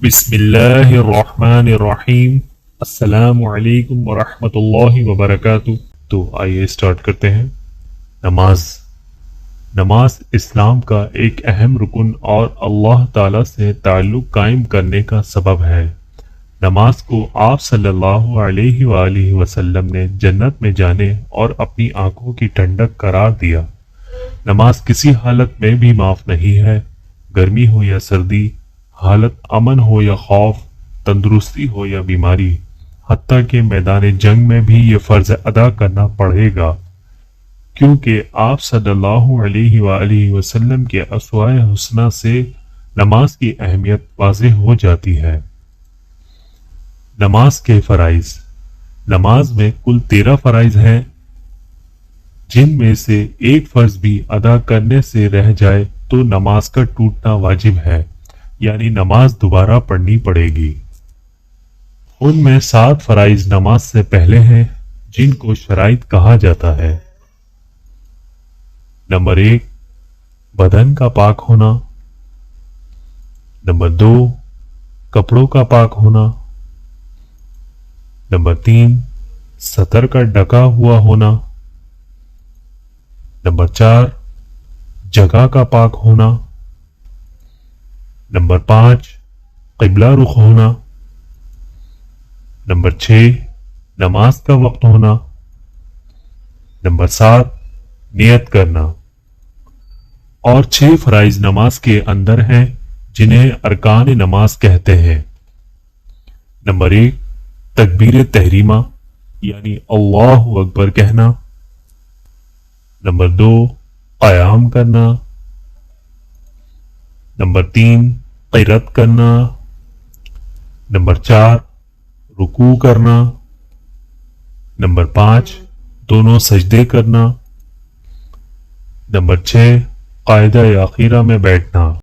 بسم اللہ الرحمن الرحیم۔ السلام علیکم ورحمۃ اللہ وبرکاتہ۔ تو آئیے اسٹارٹ کرتے ہیں۔ نماز اسلام کا ایک اہم رکن اور اللہ تعالی سے تعلق قائم کرنے کا سبب ہے۔ نماز کو آپ صلی اللہ علیہ وآلہ وسلم نے جنت میں جانے اور اپنی آنکھوں کی ٹھنڈک قرار دیا۔ نماز کسی حالت میں بھی معاف نہیں ہے، گرمی ہو یا سردی، حالت امن ہو یا خوف، تندرستی ہو یا بیماری، حتیٰ کہ میدان جنگ میں بھی یہ فرض ادا کرنا پڑے گا، کیونکہ آپ صلی اللہ علیہ وآلہ وسلم کے اسوائے حسنہ سے نماز کی اہمیت واضح ہو جاتی ہے۔ نماز کے فرائض۔ نماز میں کل 13 فرائض ہیں، جن میں سے ایک فرض بھی ادا کرنے سے رہ جائے تو نماز کا ٹوٹنا واجب ہے، یعنی نماز دوبارہ پڑھنی پڑے گی۔ ان میں 7 فرائض نماز سے پہلے ہیں، جن کو شرائط کہا جاتا ہے۔ نمبر 1، بدن کا پاک ہونا۔ نمبر 2، کپڑوں کا پاک ہونا۔ نمبر 3، سطر کا ڈھکا ہوا ہونا۔ نمبر 4، جگہ کا پاک ہونا۔ نمبر 5، قبلہ رخ ہونا۔ نمبر 6، نماز کا وقت ہونا۔ نمبر 7، نیت کرنا۔ اور 6 فرائض نماز کے اندر ہیں، جنہیں ارکان نماز کہتے ہیں۔ نمبر 1، تکبیر تحریمہ، یعنی اللہ اکبر کہنا۔ نمبر 2، قیام کرنا۔ نمبر 3، قرات کرنا۔ نمبر 4، رکوع کرنا۔ نمبر 5، دونوں سجدے کرنا۔ نمبر 6، قاعدہ اخیرہ میں بیٹھنا۔